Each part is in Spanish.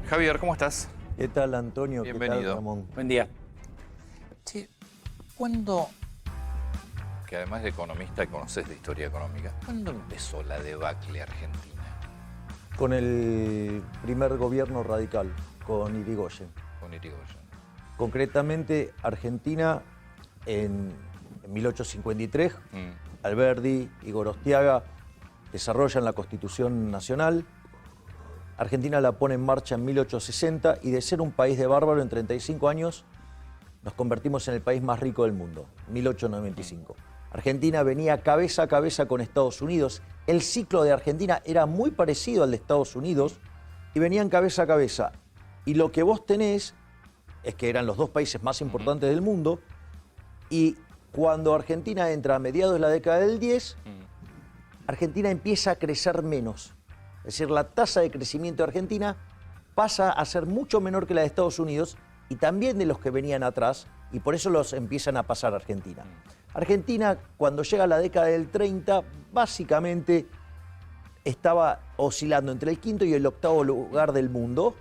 Javier, ¿cómo estás? ¿Qué tal, Antonio? Bienvenido. ¿Qué tal, Ramón? Buen día. Sí, ¿cuándo, que además de economista conoces de historia económica, cuándo empezó la debacle argentina Con el primer gobierno radical, con Irigoyen. con Irigoyen? Concretamente, Argentina en 1853, Alberdi y Gorostiaga desarrollan la Constitución Nacional. Argentina la pone en marcha en 1860 y de ser un país de bárbaro en 35 años nos convertimos en el país más rico del mundo, 1895. Argentina venía cabeza a cabeza con Estados Unidos. El ciclo de Argentina era muy parecido al de Estados Unidos y venían cabeza a cabeza. Y lo que vos tenés es que eran los dos países más importantes del mundo y cuando Argentina entra a mediados de la década del 10, Argentina empieza a crecer menos. Es decir, la tasa de crecimiento de Argentina pasa a ser mucho menor que la de Estados Unidos y también de los que venían atrás, y por eso los empiezan a pasar a Argentina. Argentina, cuando llega a la década del 30, básicamente estaba oscilando entre el quinto y el octavo lugar del mundo.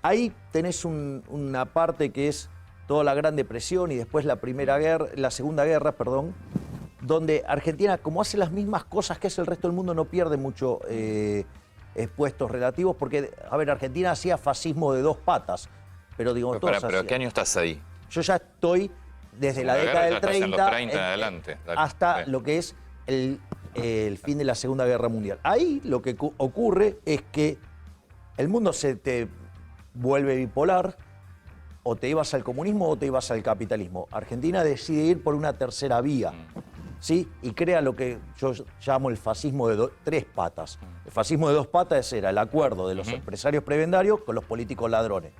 Ahí tenés una parte que es toda la Gran Depresión y después la Segunda Guerra, donde Argentina, como hace las mismas cosas que hace el resto del mundo, no pierde mucho puestos relativos, porque, a ver, Argentina hacía fascismo de dos patas, pero digo, ¿Pero qué año estás ahí? Yo ya estoy desde la década del 30, en los 30 en adelante. hasta lo que es el fin de la Segunda Guerra Mundial. Ahí lo que ocurre es que el mundo se te vuelve bipolar, o te ibas al comunismo o te ibas al capitalismo. Argentina decide ir por una tercera vía, ¿sí? Y crea lo que yo llamo el fascismo de tres patas. El fascismo de dos patas era el acuerdo de los empresarios prebendarios con los políticos ladrones.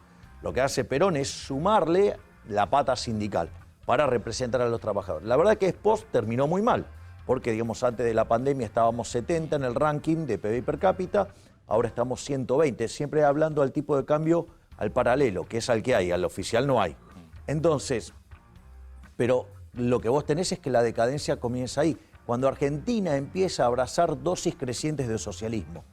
Lo que hace Perón es sumarle la pata sindical para representar a los trabajadores. La verdad que Post terminó muy mal, porque digamos, antes de la pandemia estábamos 70 en el ranking de PBI per cápita, ahora estamos 120, siempre hablando al tipo de cambio al paralelo, que es al que hay, al oficial no hay. Entonces, pero lo que vos tenés es que la decadencia comienza ahí, cuando Argentina empieza a abrazar dosis crecientes de socialismo.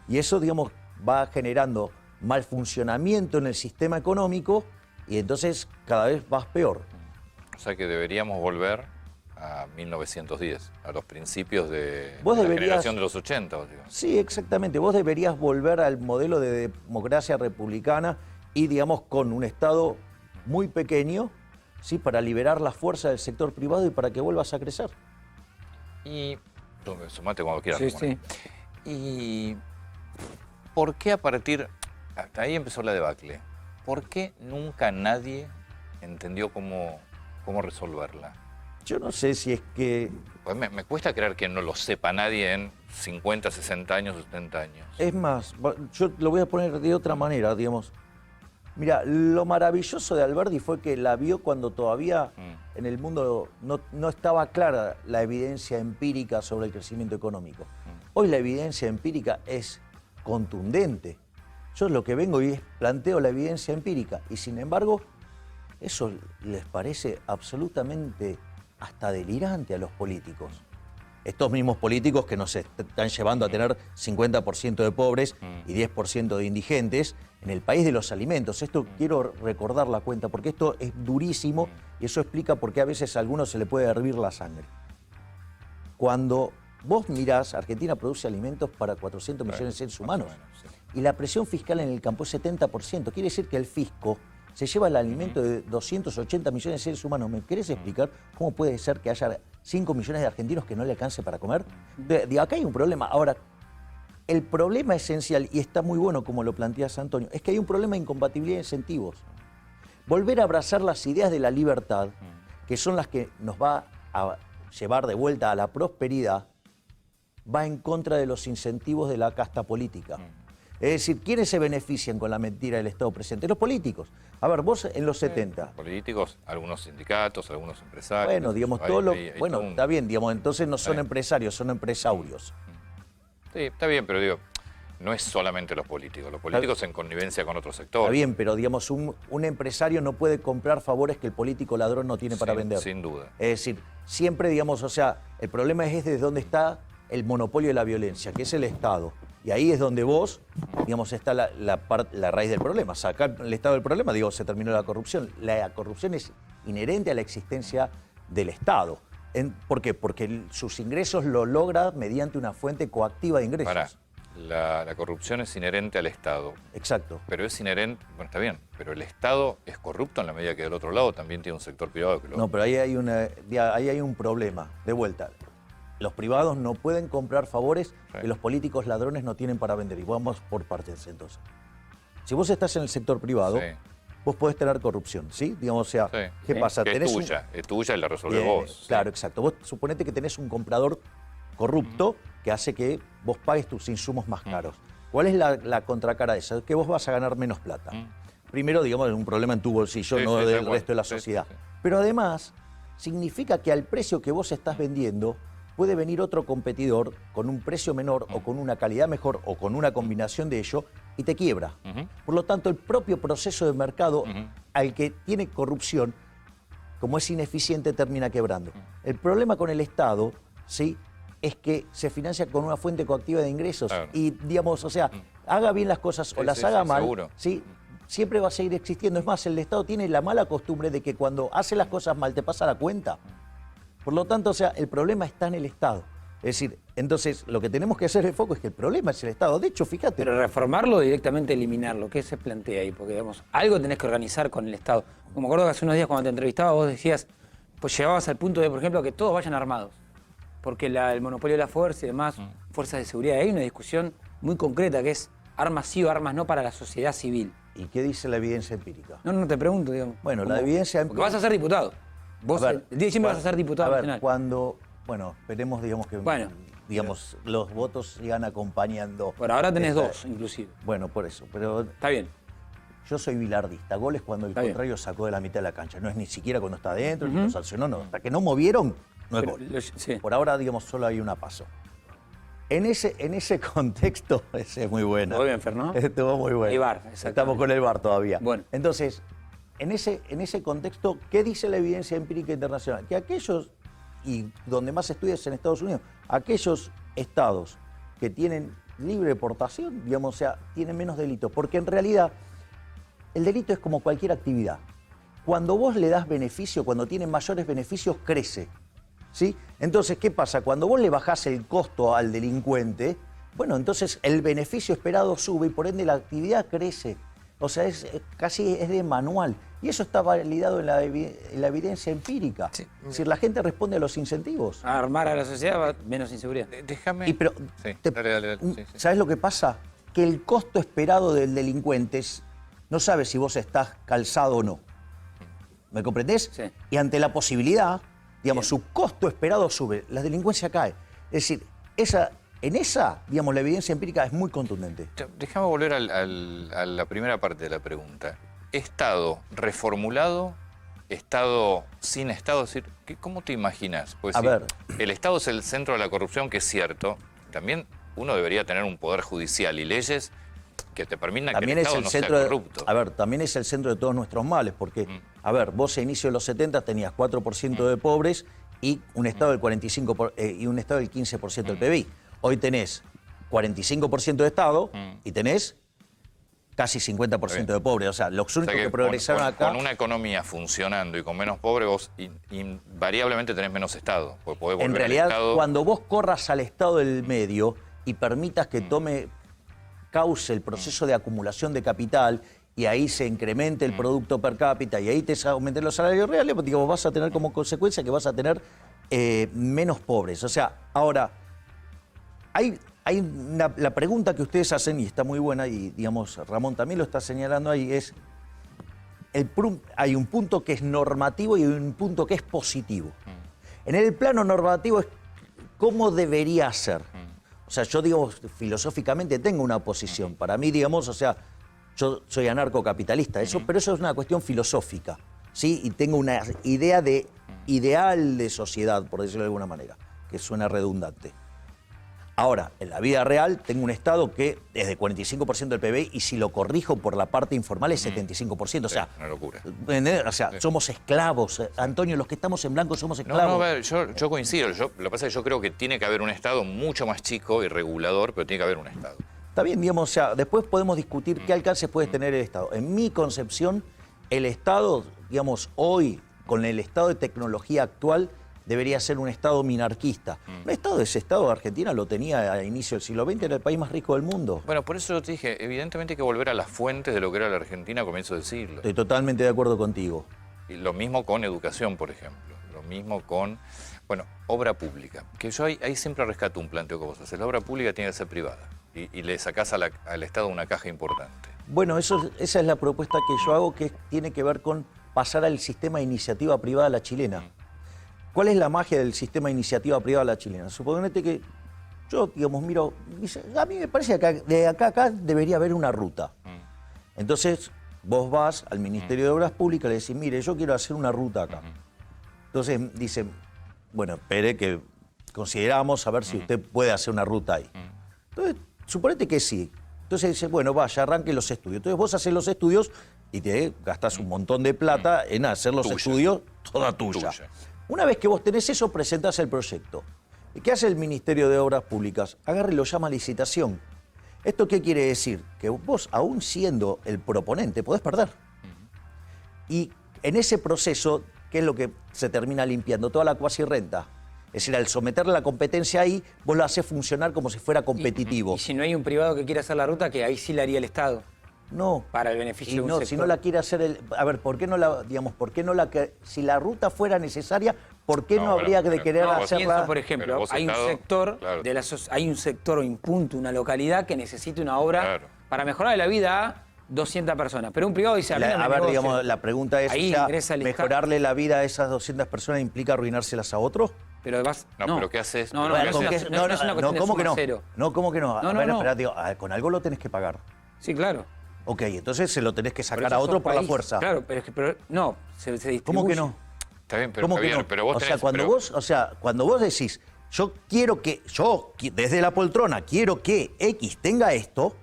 Y eso, digamos, va generando mal funcionamiento en el sistema económico y entonces cada vez vas peor. O sea que deberíamos volver a 1910, a los principios de Vos la deberías- generación de los 80. Digo. Sí, exactamente. Vos deberías volver al modelo de democracia republicana y, digamos, con un Estado muy pequeño, ¿sí? Para liberar la fuerza del sector privado y para que vuelvas a crecer. Y sumate cuando quieras. Sí, Ramón. sí. ¿Y por qué hasta ahí empezó la debacle? ¿Por qué nunca nadie entendió cómo resolverla? Yo no sé si es que... Pues me cuesta creer que no lo sepa nadie en 50, 60 años, 70 años. Es más, yo lo voy a poner de otra manera, digamos. Mira, lo maravilloso de Alberdi fue que la vio cuando todavía en el mundo no estaba clara la evidencia empírica sobre el crecimiento económico. Hoy la evidencia empírica es contundente. Yo lo que vengo y planteo la evidencia empírica y sin embargo eso les parece absolutamente hasta delirante a los políticos. Estos mismos políticos que nos están llevando a tener 50% de pobres y 10% de indigentes en el país de los alimentos. Esto quiero recordar la cuenta porque esto es durísimo y eso explica por qué a veces a algunos se le puede hervir la sangre. Cuando vos mirás, Argentina produce alimentos para 400 millones de seres humanos y la presión fiscal en el campo es 70%. Quiere decir que el fisco se lleva el alimento de 280 millones de seres humanos. ¿Me querés explicar cómo puede ser que haya 5 millones de argentinos que no le alcance para comer? De acá hay un problema. Ahora, el problema esencial, y está muy bueno como lo planteas, Antonio, es que hay un problema de incompatibilidad de incentivos. Volver a abrazar las ideas de la libertad, que son las que nos va a llevar de vuelta a la prosperidad, va en contra de los incentivos de la casta política. Es decir, ¿quiénes se benefician con la mentira del Estado presente? Los políticos. A ver, vos en los 70... Políticos, algunos sindicatos, algunos empresarios. Bueno, digamos, bueno, está bien, digamos, entonces no son empresarios, son empresarios. Sí, está bien, pero digo, no es solamente los políticos en connivencia con otros sectores. Está bien, pero digamos, un empresario no puede comprar favores que el político ladrón no tiene para vender. Sin duda. Es decir, siempre, digamos, o sea, el problema es desde dónde está el monopolio de la violencia, que es el Estado. Y ahí es donde vos, digamos, está la raíz del problema. Sacar el Estado del problema, digo, se terminó la corrupción. La corrupción es inherente a la existencia del Estado. ¿Por qué? Porque sus ingresos lo logra mediante una fuente coactiva de ingresos. Pará, la corrupción es inherente al Estado. Exacto. Pero es inherente, bueno, está bien, pero el Estado es corrupto en la medida que del otro lado también tiene un sector privado que lo... No, pero ahí hay un problema. De vuelta, los privados no pueden comprar favores que los políticos ladrones no tienen para vender. Y vamos por partes entonces. Si vos estás en el sector privado, vos podés tener corrupción, ¿sí? Digamos, o sea, ¿qué pasa? Que es tuya y la resolvés vos. Claro, exacto. Vos suponete que tenés un comprador corrupto que hace que vos pagues tus insumos más caros. ¿Cuál es la contracara de eso? Que vos vas a ganar menos plata. Primero, digamos, es un problema en tu bolsillo, no del resto de la sociedad. Pero además, significa que al precio que vos estás vendiendo, puede venir otro competidor con un precio menor o con una calidad mejor o con una combinación de ello y te quiebra. Por lo tanto, el propio proceso de mercado al que tiene corrupción, como es ineficiente, termina quebrando. El problema con el Estado, ¿sí?, es que se financia con una fuente coactiva de ingresos y, digamos, o sea, haga bien las cosas o las haga mal, ¿sí?, siempre va a seguir existiendo. Es más, el Estado tiene la mala costumbre de que cuando hace las cosas mal te pasa la cuenta. Por lo tanto, o sea, el problema está en el Estado. Es decir, entonces, lo que tenemos que hacer el foco es que el problema es el Estado. De hecho, fíjate... Pero reformarlo o directamente eliminarlo, ¿qué se plantea ahí? Porque, digamos, algo tenés que organizar con el Estado. Como me acuerdo que hace unos días cuando te entrevistaba vos decías, pues llegabas al punto de, por ejemplo, que todos vayan armados. Porque el monopolio de la fuerza y demás, fuerzas de seguridad, hay una discusión muy concreta que es armas sí o armas no para la sociedad civil. ¿Y qué dice la evidencia empírica? No te pregunto, digamos. Bueno, la evidencia empírica... Porque vas a ser diputado. Vos el día de diciembre vas a ser diputado nacional. Bueno, esperemos, digamos, que los votos sigan acompañando. Por ahora tenés dos, inclusive. Bueno, por eso, pero... Está bien. Yo soy bilardista. Gol es cuando el contrario sacó de la mitad de la cancha. No es ni siquiera cuando está adentro, ni lo sancionó, no. Hasta que no movieron, no es gol. Por ahora, digamos, solo hay una paso. En ese contexto, ese es muy bueno. Todo bien, Fer, ¿no? Estuvo muy bueno. Hay VAR, exactamente. Estamos con el VAR todavía. Bueno. Entonces, en ese contexto, ¿qué dice la evidencia empírica internacional? Que aquellos, y donde más se estudia es en Estados Unidos, aquellos estados que tienen libre deportación, digamos, o sea, tienen menos delitos. Porque en realidad, el delito es como cualquier actividad. Cuando vos le das beneficio, cuando tiene mayores beneficios, crece. ¿Sí? Entonces, ¿qué pasa? Cuando vos le bajás el costo al delincuente, bueno, entonces el beneficio esperado sube y por ende la actividad crece. O sea, casi es de manual. Y eso está validado en la evidencia empírica. Sí. Es decir, la gente responde a los incentivos. A armar a la sociedad va menos inseguridad. Déjame... Dale. ¿Sabes lo que pasa? Que el costo esperado del delincuente no sabe si vos estás calzado o no. ¿Me comprendés? Sí. Y ante la posibilidad, digamos, su costo esperado sube, la delincuencia cae. Es decir, digamos, la evidencia empírica es muy contundente. Déjame volver a la primera parte de la pregunta. Estado reformulado, Estado sin Estado, es decir, ¿cómo te imaginas? Pues el Estado es el centro de la corrupción, que es cierto. También uno debería tener un poder judicial y leyes que te permitan que el Estado no sea corrupto. También es el centro de todos nuestros males, porque, vos a inicio de los 70 tenías 4% de pobres y un Estado del 45% y un Estado del 15% del PBI. Hoy tenés 45% de Estado y tenés casi 50% de pobres. O sea, los únicos que progresaron acá... Con una economía funcionando y con menos pobres, vos invariablemente tenés menos Estado. Podés en realidad, cuando vos corras al Estado del medio y permitas que cause el proceso de acumulación de capital y ahí se incremente el producto per cápita y ahí te aumenten los salarios reales, porque vos vas a tener como consecuencia que vas a tener menos pobres. O sea, ahora, la pregunta que ustedes hacen, y está muy buena, y digamos, Ramón también lo está señalando ahí, es, hay un punto que es normativo y un punto que es positivo. En el plano normativo es cómo debería ser. O sea, yo digo, filosóficamente tengo una posición. Para mí, digamos, o sea, yo soy anarcocapitalista, pero eso es una cuestión filosófica, ¿sí? Y tengo una idea de ideal de sociedad, por decirlo de alguna manera, que suena redundante. Ahora, en la vida real tengo un Estado que es de 45% del PBI y si lo corrijo por la parte informal es 75%. O sea, una locura. O sea, somos esclavos. Antonio, los que estamos en blanco somos esclavos. No, yo coincido. Lo que pasa es que yo creo que tiene que haber un Estado mucho más chico y regulador, pero tiene que haber un Estado. Está bien, digamos, o sea, después podemos discutir qué alcance puede tener el Estado. En mi concepción, el Estado, digamos, hoy, con el estado de tecnología actual, debería ser un Estado minarquista. Un Estado, ese Estado de Argentina lo tenía a inicio del siglo XX, era el país más rico del mundo. Bueno, por eso yo te dije, evidentemente hay que volver a las fuentes de lo que era la Argentina a comienzos del siglo. Estoy totalmente de acuerdo contigo. Y lo mismo con educación, por ejemplo. Lo mismo con, bueno, obra pública. Que yo ahí siempre rescato un planteo que vos haces. La obra pública tiene que ser privada. Y le sacás al Estado una caja importante. Bueno, esa es la propuesta que yo hago, que tiene que ver con pasar al sistema de iniciativa privada a la chilena. ¿Cuál es la magia del sistema de iniciativa privada a la chilena? Suponete que yo, digamos, miro, a mí me parece que de acá a acá debería haber una ruta. Entonces, vos vas al Ministerio de Obras Públicas y le decís, mire, yo quiero hacer una ruta acá. Entonces dicen, bueno, espere que consideramos a ver si usted puede hacer una ruta ahí. Entonces, suponete que sí. Entonces dice, bueno, vaya, arranque los estudios. Entonces vos haces los estudios y te gastás un montón de plata en hacer los estudios, toda tuya. Una vez que vos tenés eso, presentás el proyecto. ¿Y qué hace el Ministerio de Obras Públicas? Agarra y lo llama licitación. ¿Esto qué quiere decir? Que vos, aún siendo el proponente, podés perder. Y en ese proceso, ¿qué es lo que se termina limpiando? Toda la cuasirrenta. Es decir, al someterle la competencia ahí, vos lo haces funcionar como si fuera competitivo. Y si no hay un privado que quiera hacer la ruta, que ahí sí la haría el Estado. No. Para el beneficio de un sector. Si no la quiere hacer el... A ver, ¿por qué no la, digamos, por qué no la... Si la ruta fuera necesaria, ¿por qué no habría de querer hacerla? Pienso, por ejemplo, hay un sector hay un sector o un punto, una localidad que necesita una obra para mejorar la vida a 200 personas. Pero un privado dice... A ver, digamos, la pregunta es, ahí ¿mejorarle la vida a esas 200 personas implica arruinárselas a otros? Pero vas... pero ¿qué haces? No, ¿cómo que no? No, ¿cómo que no? No, a ver, no. Espera, digo, con algo lo tenés que pagar. Sí, claro. Ok, entonces se lo tenés que sacar a otro por la fuerza. Claro, pero es que no, se distribuye. ¿Cómo que no? Está bien, pero ¿Cómo que Javier, no? pero vos tenés, cuando vos decís, yo desde la poltrona quiero que X tenga esto,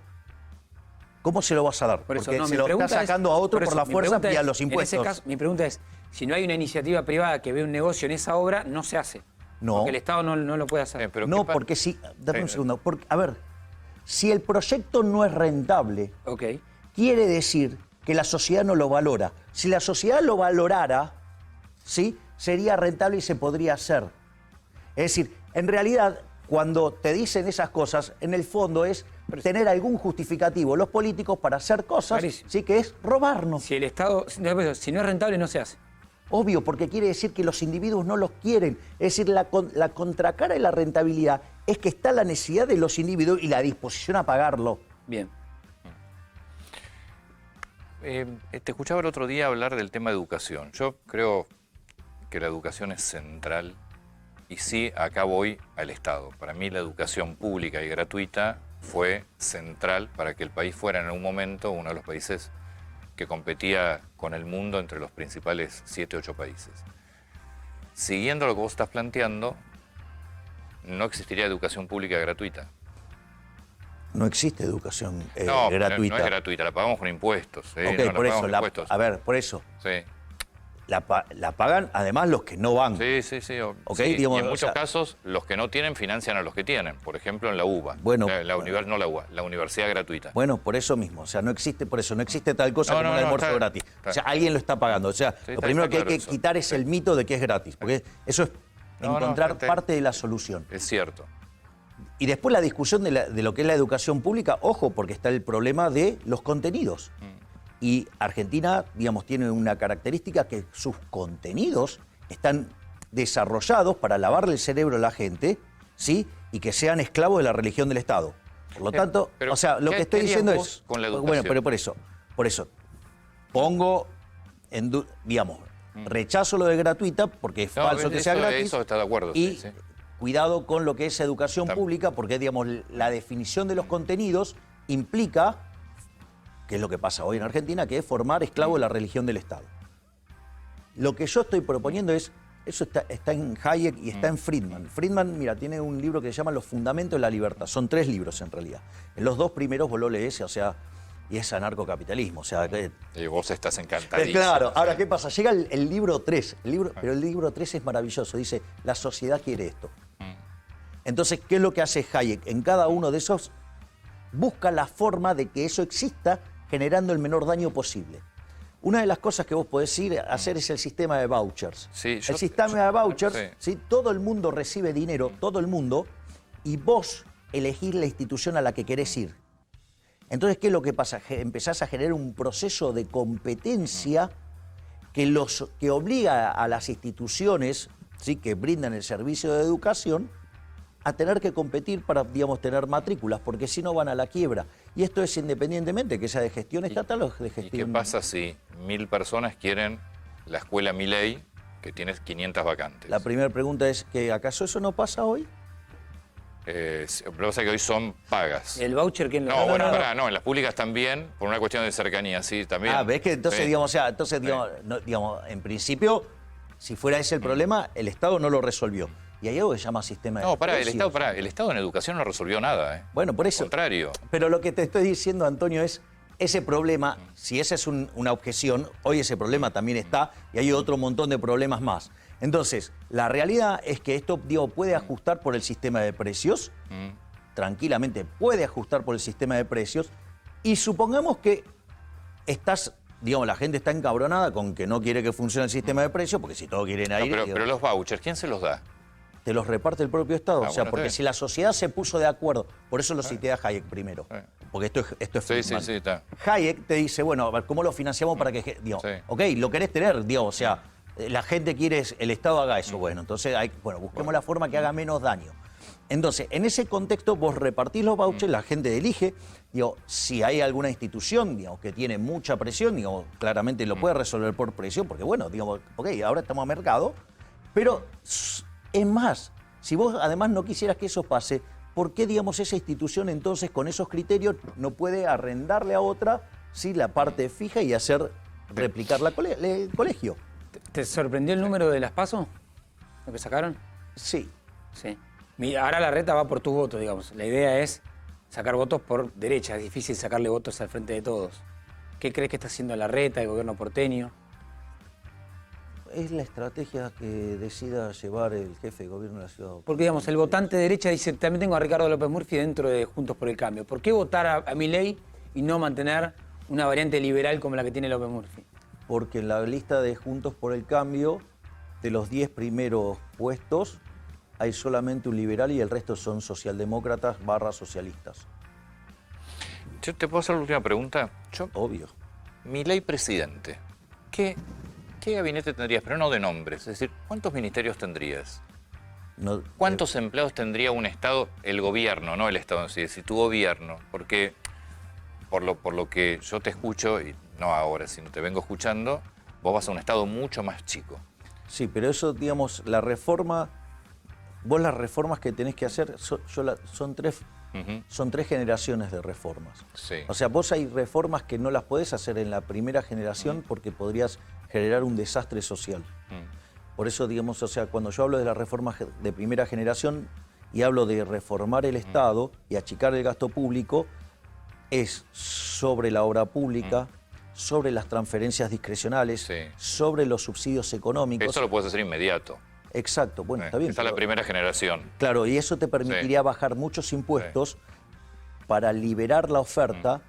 ¿cómo se lo vas a dar? Por eso, porque se lo está sacando a otro por la fuerza vía los impuestos. En ese caso, mi pregunta es, si no hay una iniciativa privada que ve un negocio en esa obra, no se hace. No. Porque el Estado no lo puede hacer. No, porque sí, dame un segundo. A ver, si el proyecto no es rentable, quiere decir que la sociedad no lo valora. Si la sociedad lo valorara, ¿sí?, sería rentable y se podría hacer. Es decir, en realidad, cuando te dicen esas cosas, en el fondo es tener algún justificativo los políticos para hacer cosas, sí, que es robarnos. Si el Estado, si no es rentable, no se hace. Obvio, porque quiere decir que los individuos no los quieren. Es decir, la contracara de la rentabilidad es que está la necesidad de los individuos y la disposición a pagarlo. Bien. Te escuchaba el otro día hablar del tema de educación. Yo creo que la educación es central y sí, acá voy al Estado. Para mí la educación pública y gratuita fue central para que el país fuera en algún momento uno de los países que competía con el mundo entre los principales 7 u 8 países. Siguiendo lo que vos estás planteando, no existiría educación pública gratuita. No existe educación No gratuita. es gratuita, la pagamos con impuestos. Ok, por eso, a ver, por eso. Sí. La pagan además los que no van. Sí. Okay, sí. digamos, y en muchos casos, los que no tienen financian a los que tienen. Por ejemplo, en la UBA. Bueno, no la UBA, la universidad gratuita. Bueno, por eso mismo. O sea, no existe tal cosa como el almuerzo gratis. O sea, alguien lo está pagando. O sea, lo primero que hay que quitar es el mito de que es gratis. Porque eso es encontrar parte de la solución. Es cierto. Y después la discusión de lo que es la educación pública, ojo, porque está el problema de los contenidos. Y Argentina, digamos, tiene una característica que sus contenidos están desarrollados para lavarle el cerebro a la gente, ¿sí? Y que sean esclavos de la religión del Estado. Por lo tanto, o sea, lo que estoy diciendo es... Con la educación? Bueno, pero por eso, pongo, digamos, rechazo lo de gratuita, porque es falso que sea gratis. Eso está de acuerdo. Y cuidado con lo que es educación pública, porque, digamos, la definición de los contenidos implica, que es lo que pasa hoy en Argentina, que es formar esclavos de la religión del Estado. Lo que yo estoy proponiendo es, eso está en Hayek y está en Friedman. Friedman, mira, tiene un libro que se llama Los Fundamentos de la Libertad. Son 3 libros en realidad. En los 2 primeros vos lo lees, o sea, y es anarcocapitalismo. O sea, y vos estás encantadísimo. Claro, ahora, ¿qué pasa? Llega el libro 3, pero el libro 3 es maravilloso. Dice, la sociedad quiere esto. Entonces, ¿qué es lo que hace Hayek? En cada uno de esos busca la forma de que eso exista generando el menor daño posible. Una de las cosas que vos podés ir a hacer es el sistema de vouchers. Sí, el sistema de vouchers, ¿sí? Todo el mundo recibe dinero, todo el mundo, y vos elegís la institución a la que querés ir. Entonces, ¿qué es lo que pasa? Empezás a generar un proceso de competencia que obliga a las instituciones, ¿sí?, que brindan el servicio de educación a tener que competir para, digamos, tener matrículas, porque si no van a la quiebra. Y esto es independientemente que sea de gestión estatal o de gestión... ¿Y qué pasa si 1000 personas quieren la escuela Milei, que tiene 500 vacantes? La primera pregunta es, ¿que acaso eso no pasa hoy? Lo que pasa es que hoy son pagas. ¿El voucher quién lo No, bueno, pará, no, en las públicas también, por una cuestión de cercanía, sí, también. Ah, ves que entonces, Sí. digamos, o sea, entonces, digamos, no, digamos, en principio, si fuera ese el problema, el Estado no lo resolvió. Y hay algo que se llama sistema de No, pará, precios. el Estado en educación no resolvió nada, ¿eh? Bueno, por eso. Al contrario. Pero lo que te estoy diciendo, Antonio, es ese problema, si esa es una objeción, hoy ese problema también está y hay otro montón de problemas más. Entonces, la realidad es que esto, digo, puede ajustar por el sistema de precios, tranquilamente puede ajustar por el sistema de precios, y supongamos que digamos, la gente está encabronada con que no quiere que funcione el sistema de precios, porque si todos quieren ir... No, pero los vouchers, ¿quién se los da? Te los reparte el propio Estado. Ah, o sea, bueno, porque está si bien. la sociedad se puso de acuerdo, por eso lo cité a Hayek primero, porque esto es Sí, Friedman. sí, está. Hayek te dice, bueno, a ver, ¿cómo lo financiamos para que... Digo, Sí. ok, lo querés tener, digo, o sea, la gente quiere, el Estado haga eso. Bueno, entonces, busquemos la forma que haga menos daño. Entonces, en ese contexto, vos repartís los vouchers, la gente elige, digo, si hay alguna institución, digamos, que tiene mucha presión, digo, claramente lo puede resolver por presión, porque bueno, digamos, ok, ahora estamos a mercado, pero es más, si vos además no quisieras que eso pase, ¿por qué, digamos, esa institución entonces con esos criterios no puede arrendarle a otra, ¿sí?, la parte fija y hacer replicar el colegio? ¿Te sorprendió el número de las PASO? ¿Lo que sacaron? Sí. Sí. Mira, ahora la reta va por tus votos, digamos. La idea es sacar votos por derecha. Es difícil sacarle votos al frente de todos. ¿Qué crees que está haciendo la reta, el gobierno porteño? Es la estrategia que decida llevar el jefe de gobierno de la ciudad. Porque, digamos, el votante de derecha dice, también tengo a Ricardo López Murphy dentro de Juntos por el Cambio. ¿Por qué votar a Milei y no mantener una variante liberal como la que tiene López Murphy? Porque en la lista de Juntos por el Cambio, de los 10 primeros puestos, hay solamente un liberal y el resto son socialdemócratas / socialistas. Yo te puedo hacer la última pregunta. Obvio. Milei presidente, ¿qué gabinete tendrías? Pero no de nombres, es decir, ¿cuántos ministerios tendrías? No, ¿Cuántos empleados tendría un Estado, el gobierno, no el Estado en sí, es decir, tu gobierno? Porque por lo que yo te escucho, y no ahora, sino te vengo escuchando, vos vas a un Estado mucho más chico. Sí, pero eso, digamos, la reforma, vos las reformas que tenés que hacer son tres generaciones de reformas. Sí. O sea, vos hay reformas que no las podés hacer en la primera generación porque podrías generar un desastre social. Por eso, digamos, o sea, cuando yo hablo de las reformas de primera generación y hablo de reformar el Estado y achicar el gasto público, es sobre la obra pública, sobre las transferencias discrecionales, sobre los subsidios económicos. Eso lo puedes hacer inmediato. Exacto, bueno, está bien. Esa es la primera generación. Claro, y eso te permitiría bajar muchos impuestos para liberar la oferta.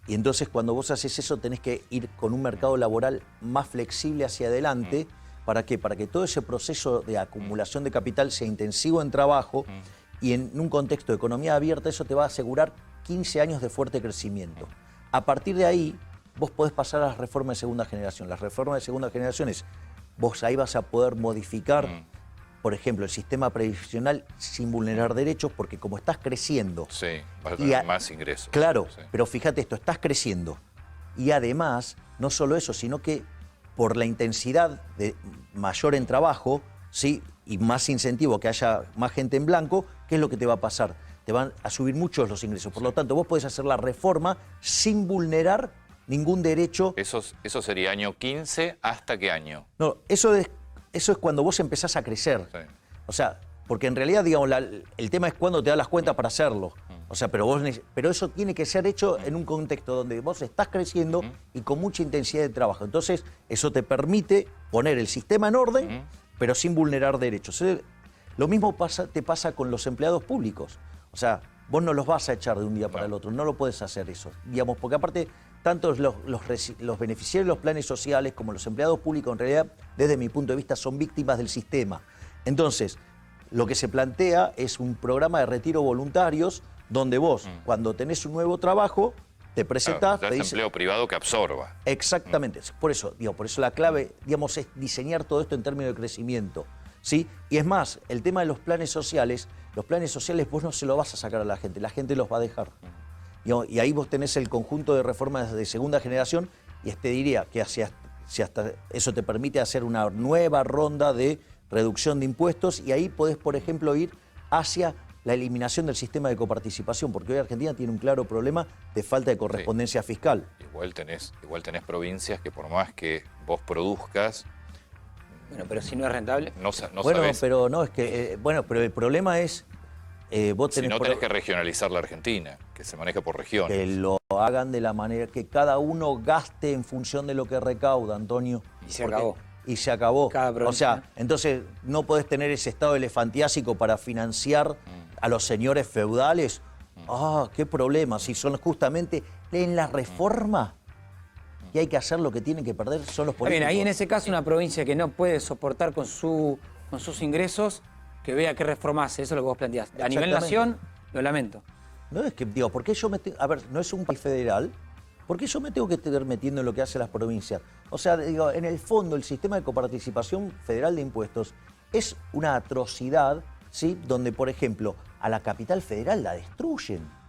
Y entonces cuando vos haces eso tenés que ir con un mercado laboral más flexible hacia adelante. ¿Para qué? Para que todo ese proceso de acumulación de capital sea intensivo en trabajo y en un contexto de economía abierta eso te va a asegurar 15 años de fuerte crecimiento. A partir de ahí vos podés pasar a las reformas de segunda generación. Las reformas de segunda generación es, vos ahí vas a poder modificar, por ejemplo, el sistema previsional sin vulnerar derechos, porque como estás creciendo... Sí, vas a tener más ingresos. Claro, Sí. pero fíjate esto, estás creciendo. Y además, no solo eso, sino que por la intensidad mayor en trabajo, ¿sí?, y más incentivo que haya más gente en blanco, ¿qué es lo que te va a pasar? Te van a subir muchos los ingresos. Por lo tanto, vos podés hacer la reforma sin vulnerar ningún derecho. Eso sería año 15, ¿hasta qué año? No, eso es cuando vos empezás a crecer. Sí. O sea, porque en realidad, digamos, el tema es cuando te das las cuentas para hacerlo. O sea, pero eso tiene que ser hecho en un contexto donde vos estás creciendo y con mucha intensidad de trabajo. Entonces, eso te poner el sistema en orden, pero sin vulnerar derechos. Lo mismo te pasa con los empleados públicos. O sea, vos no los vas a echar de un día para el otro, no lo puedes hacer eso, digamos, porque aparte, tanto los beneficiarios de los planes sociales como los empleados públicos, en realidad, desde mi punto de vista, son víctimas del sistema. Entonces, lo que se plantea es un programa de retiro voluntarios, donde vos, cuando tenés un nuevo trabajo, te presentás, te dice empleo privado que absorba. Exactamente. Por eso la clave, digamos, es diseñar todo esto en términos de crecimiento, ¿sí? Y es más, el tema de los planes sociales vos no se lo vas a sacar a la gente los va a dejar. Y ahí vos tenés el conjunto de reformas de segunda generación y te diría que si hasta eso te permite hacer una nueva ronda de reducción de impuestos y ahí podés, por ejemplo, ir hacia la eliminación del sistema de coparticipación, porque hoy Argentina tiene un claro problema de falta de correspondencia fiscal. Igual tenés provincias que por más que vos produzcas... Bueno, pero si no es rentable... No bueno, sabés. pero no, es que... pero el problema es... vos tenés tenés que regionalizar la Argentina, que se maneja por regiones. Que lo hagan de la manera que cada uno gaste en función de lo que recauda, Antonio. Y se acabó. Y se acabó. O sea, entonces no podés tener ese estado elefantiásico para financiar a los señores feudales. Ah, qué problema. Si son justamente en la reforma que hay que hacer lo que tienen que perder son los políticos. Bien, ahí en ese caso una provincia que no puede soportar con sus ingresos, que vea qué reforma hace. Eso es lo que vos planteás. A nivel nación, lo lamento. No es que, digo, ¿por qué yo me a ver, no es un país federal? ¿Por qué yo me tengo que estar metiendo en lo que hacen las provincias? O sea, digo, en el fondo, el sistema de coparticipación federal de impuestos es una atrocidad, ¿sí? Donde, por ejemplo, a la capital federal la destruyen.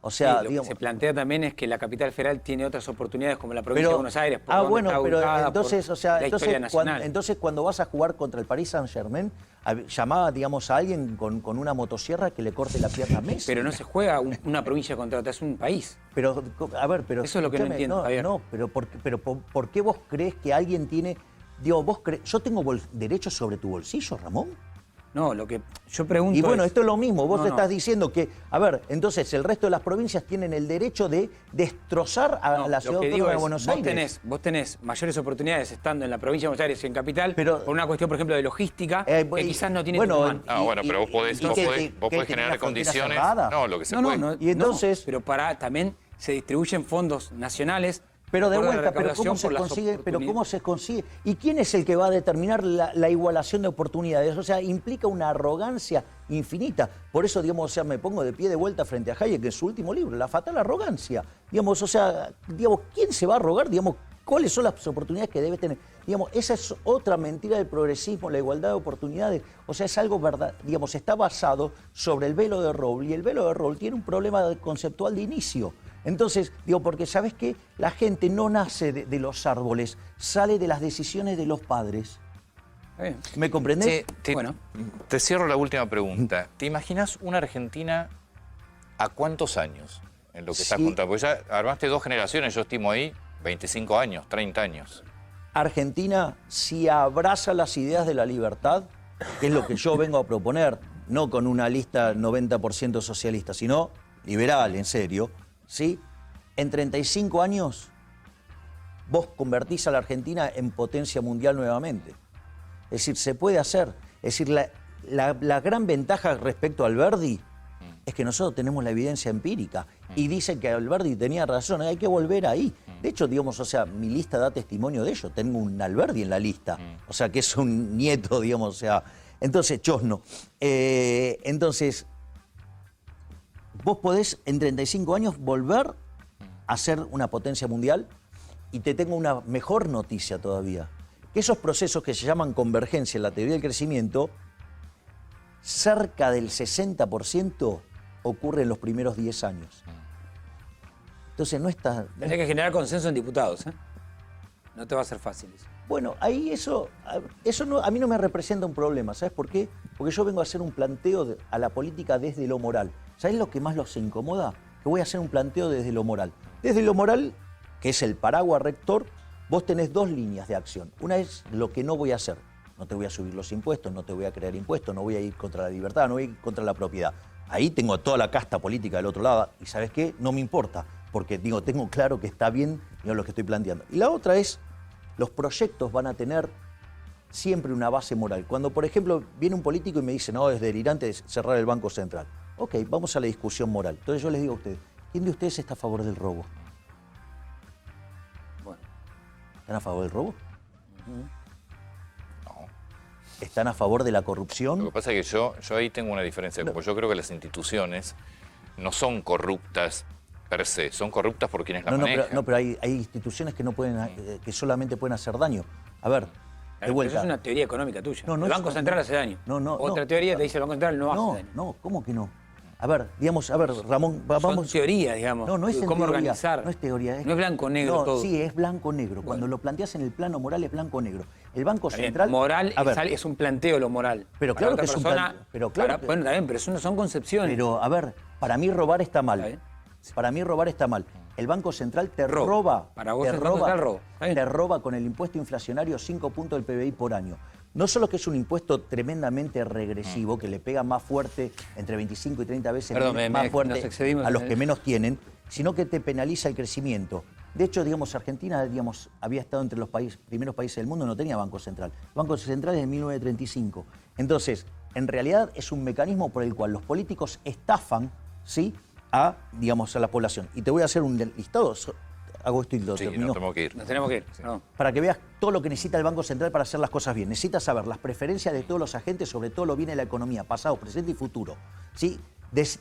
O sea, lo digamos, que se plantea también es que la capital federal tiene otras oportunidades como la provincia de Buenos Aires. Bueno, pero entonces, o sea, entonces cuando vas a jugar contra el Paris Saint-Germain, llamaba, digamos, a alguien con una motosierra que le corte la pierna a Messi. Pero no se juega una provincia contra otra, es un país. Pero, a ver, pero... Eso es lo que no entiendo, Javier. No, pero ¿por qué vos crees que alguien tiene... Digo, ¿yo tengo derechos sobre tu bolsillo, Ramón? No, lo que yo pregunto Y bueno, es... esto es lo mismo. Vos estás diciendo que, a ver, entonces el resto de las provincias tienen el derecho de destrozar a la ciudad autónoma de Buenos Aires. Vos tenés mayores oportunidades estando en la provincia de Buenos Aires y en capital, por una cuestión, por ejemplo, de logística, que quizás no tiene Tucumán. Pero vos podés generar condiciones... No, lo que se puede. Y entonces... pero también se distribuyen fondos nacionales. Pero de vuelta, ¿cómo se consigue? ¿Y quién es el que va a determinar la igualación de oportunidades? O sea, implica una arrogancia infinita. Por eso, digamos, o sea, me pongo de pie de vuelta frente a Hayek en su último libro, La fatal arrogancia. Digamos, o sea, ¿quién se va a arrogar? Digamos, ¿cuáles son las oportunidades que debe tener? Digamos, esa es otra mentira del progresismo, la igualdad de oportunidades. O sea, es algo verdad, digamos, está basado sobre el velo de Roble, y el velo de Roble tiene un problema conceptual de inicio. Entonces, porque ¿sabes qué? La gente no nace de los árboles, sale de las decisiones de los padres. ¿Me comprendés? Bueno. Te cierro la última pregunta. ¿Te imaginas una Argentina a cuántos años en lo que estás contando? Porque ya armaste 2 generaciones, yo estimo ahí 25 años, 30 años. Argentina, si abraza las ideas de la libertad, que es lo que yo vengo a proponer, no con una lista 90% socialista, sino liberal, en serio, ¿sí? En 35 años, vos convertís a la Argentina en potencia mundial nuevamente. Es decir, se puede hacer. Es decir, la gran ventaja respecto a Alberdi es que nosotros tenemos la evidencia empírica. Y dicen que Alberdi tenía razón, hay que volver ahí. De hecho, digamos, o sea, mi lista da testimonio de ello. Tengo un Alberdi en la lista. O sea, que es un nieto, digamos, o sea. Entonces, Chosno. Entonces, vos podés en 35 años volver a ser una potencia mundial y te tengo una mejor noticia todavía. Que esos procesos que se llaman convergencia en la teoría del crecimiento, cerca del 60% ocurre en los primeros 10 años. Entonces no está... Tenés que generar consenso en diputados, ¿eh? No te va a ser fácil eso. Bueno, ahí eso no, a mí no me representa un problema, ¿sabes por qué? Porque yo vengo a hacer un planteo a la política desde lo moral. ¿Sabes lo que más los incomoda? Que voy a hacer un planteo desde lo moral. Desde lo moral, que es el paraguas rector, vos tenés 2 líneas de acción. Una es lo que no voy a hacer. No te voy a subir los impuestos, no te voy a crear impuestos, no voy a ir contra la libertad, no voy a ir contra la propiedad. Ahí tengo toda la casta política del otro lado y ¿sabes qué? No me importa, porque tengo claro que está bien lo que estoy planteando. Y la otra es, los proyectos van a tener siempre una base moral. Cuando, por ejemplo, viene un político y me dice, no, es delirante cerrar el Banco Central. Ok, vamos a la discusión moral. Entonces yo les digo a ustedes, ¿quién de ustedes está a favor del robo? Bueno. ¿Están a favor del robo? No. ¿Están a favor de la corrupción? Lo que pasa es que yo ahí tengo una diferencia, porque yo creo que las instituciones no son corruptas per se, son corruptas por quienes las manejan. Pero hay instituciones que no pueden, que solamente pueden hacer daño. A ver, de vuelta. Eso es una teoría económica tuya. No, el Banco Central hace daño. Otra teoría te dice el Banco Central no hace daño. No, ¿cómo que no? A ver, digamos, Ramón, vamos. Son teorías, digamos. No, no es en cómo teoría, organizar. no es teoría. No es blanco-negro todo. Sí, es blanco-negro. Cuando lo planteas en el plano moral es blanco-negro. El Banco Está bien, Central... moral es un planteo lo moral. Pero claro que es un planteo. Bueno, está bien, pero eso no son concepciones. Pero, a ver, para mí robar está mal. Para mí robar está mal. El Banco Central te roba. Para vos el Banco Central roba. Te roba con el impuesto inflacionario 5 puntos del PBI por año. No solo que es un impuesto tremendamente regresivo, que le pega más fuerte, entre 25 y 30 veces más fuerte a los que menos tienen, sino que te penaliza el crecimiento. De hecho, digamos, Argentina había estado entre los primeros países del mundo, no tenía Banco Central. El Banco Central es de 1935. Entonces, en realidad es un mecanismo por el cual los políticos estafan, ¿sí?, a la población. Y te voy a hacer un listado. Hago esto y lo termino. Nos tenemos que ir. Nos tenemos que ir. Sí. No. Para que veas todo lo que necesita el Banco Central para hacer las cosas bien. Necesita saber las preferencias de todos los agentes sobre todo lo viene de la economía, pasado, presente y futuro. ¿Sí?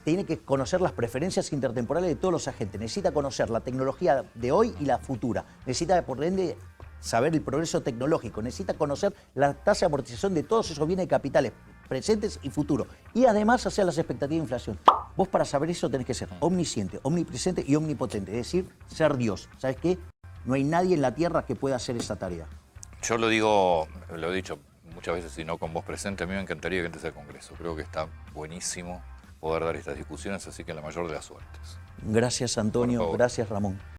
Tiene que conocer las preferencias intertemporales de todos los agentes. Necesita conocer la tecnología de hoy y la futura. Necesita, por ende, saber el progreso tecnológico. Necesita conocer la tasa de amortización de todos esos bienes de capitales presentes y futuros. Y además hacer las expectativas de inflación. Vos para saber eso tenés que ser omnisciente, omnipresente y omnipotente. Es decir, ser Dios. ¿Sabes qué? No hay nadie en la tierra que pueda hacer esa tarea. Yo lo digo, lo he dicho muchas veces y no con vos presente, a mí me encantaría que entres al Congreso. Creo que está buenísimo poder dar estas discusiones, así que la mayor de las suertes. Gracias, Antonio. Gracias, Ramón.